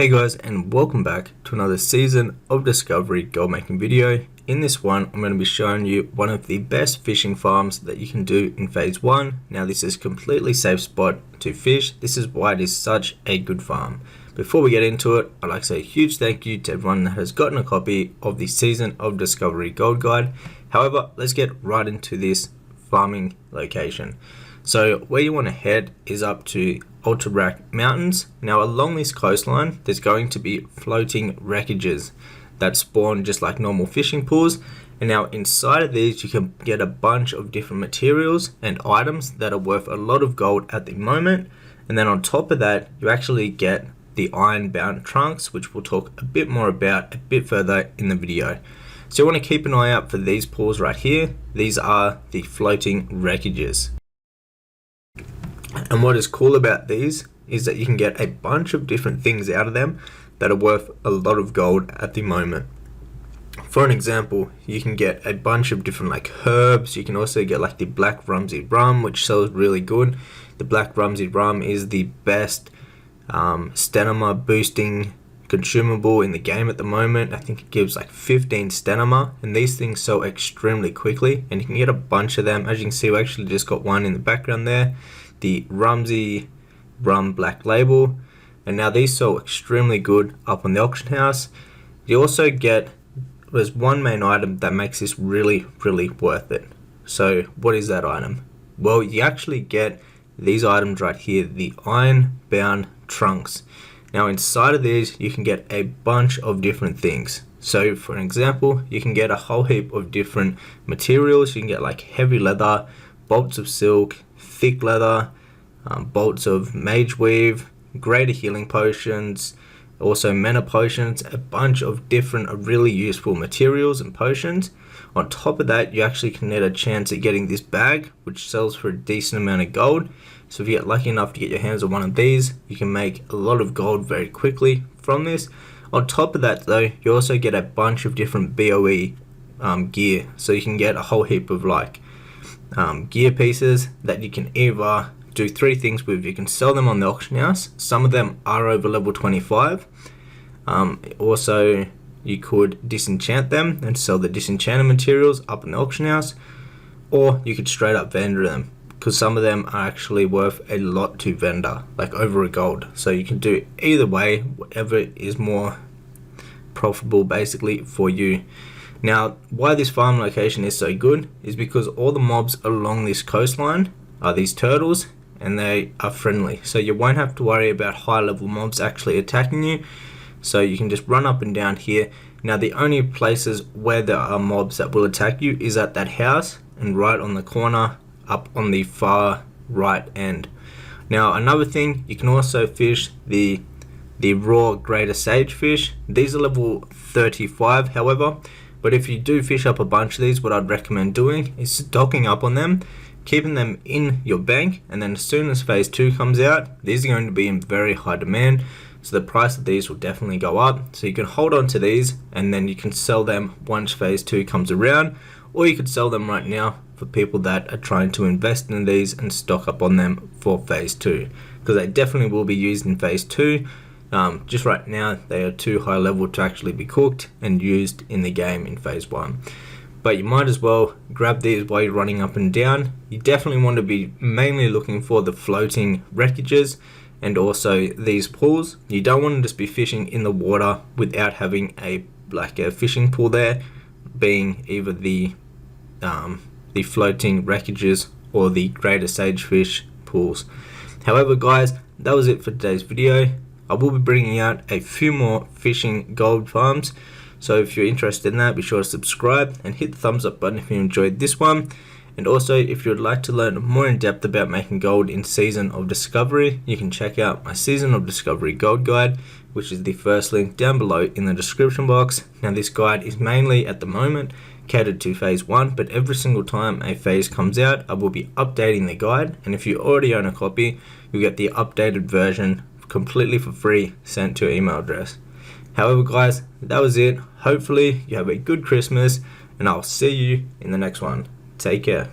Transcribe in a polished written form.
Hey guys, and welcome back to another season of Discovery gold making video. In this one, I'm going to be showing you one of the best fishing farms that you can do in phase 1. Now this is a completely safe spot to fish. This is why it is such a good farm. Before we get into it, I'd like to say a huge thank you to everyone that has gotten a copy of the Season of Discovery Gold Guide. However, let's get right into this farming location. So where you want to head is up to WOTLK Mountains. Now along this coastline, there's going to be floating wreckages that spawn just like normal fishing pools. And now inside of these, you can get a bunch of different materials and items that are worth a lot of gold at the moment. And then on top of that, you actually get the iron-bound trunks, which we'll talk a bit more about a bit further in the video. So you want to keep an eye out for these pools right here. These are the floating wreckages. And what is cool about these is that you can get a bunch of different things out of them that are worth a lot of gold at the moment. For an example, you can get a bunch of different like herbs. You can also get like the black Rumsey rum, which sells really good. The black Rumsey rum is the best stamina boosting consumable in the game at the moment. I think it gives like 15 stamina, and these things sell extremely quickly, and you can get a bunch of them. As you can see, we actually just got one in the background there, the Rumsey rum black label, and now these sell extremely good up on the auction house. You also get, there's one main item that makes this really worth it. So what is that item? Well, you actually get these items right here, the iron bound trunks. Now inside of these, you can get a bunch of different things. So for an example, you can get a whole heap of different materials. You can get like heavy leather, bolts of silk, thick leather, bolts of mage weave, greater healing potions, also mana potions, a bunch of different really useful materials and potions. On top of that, you actually can get a chance at getting this bag, which sells for a decent amount of gold. So if you get lucky enough to get your hands on one of these, you can make a lot of gold very quickly from this. On top of that though, you also get a bunch of different BOE gear. So you can get a whole heap of like gear pieces that you can either do three things with. You can sell them on the auction house. Some of them are over level 25. Also, you could disenchant them and sell the disenchanted materials up in the auction house, or you could straight up vendor them, because some of them are actually worth a lot to vendor, like over a gold. So you can do either way, whatever is more profitable basically for you. Now, why this farm location is so good is because all the mobs along this coastline are these turtles, and they are friendly. So you won't have to worry about high level mobs actually attacking you. So you can just run up and down here. Now the only places where there are mobs that will attack you is at that house and right on the corner up on the far right end. Now another thing, you can also fish the raw greater sagefish. These are level 35 however, but if you do fish up a bunch of these, what I'd recommend doing is stocking up on them, keeping them in your bank, and then as soon as phase 2 comes out, these are going to be in very high demand. So the price of these will definitely go up. So you can hold on to these and then you can sell them once phase 2 comes around, or you could sell them right now for people that are trying to invest in these and stock up on them for phase 2, because they definitely will be used in phase 2. Just right now they are too high level to actually be cooked and used in the game in phase 1. But you might as well grab these while you're running up and down. You definitely want to be mainly looking for the floating wreckages and also these pools. You don't want to just be fishing in the water without having a fishing pool there, being either the floating wreckages or the greater sagefish pools. However guys, that was it for today's video. I will be bringing out a few more fishing gold farms. So if you're interested in that, be sure to subscribe and hit the thumbs up button if you enjoyed this one. And also, if you would like to learn more in depth about making gold in Season of Discovery, you can check out my Season of Discovery Gold Guide, which is the first link down below in the description box. Now this guide is mainly at the moment catered to phase 1, but every single time a phase comes out, I will be updating the guide. And if you already own a copy, you'll get the updated version completely for free sent to your email address. However guys, that was it. Hopefully you have a good Christmas, and I'll see you in the next one. Take care.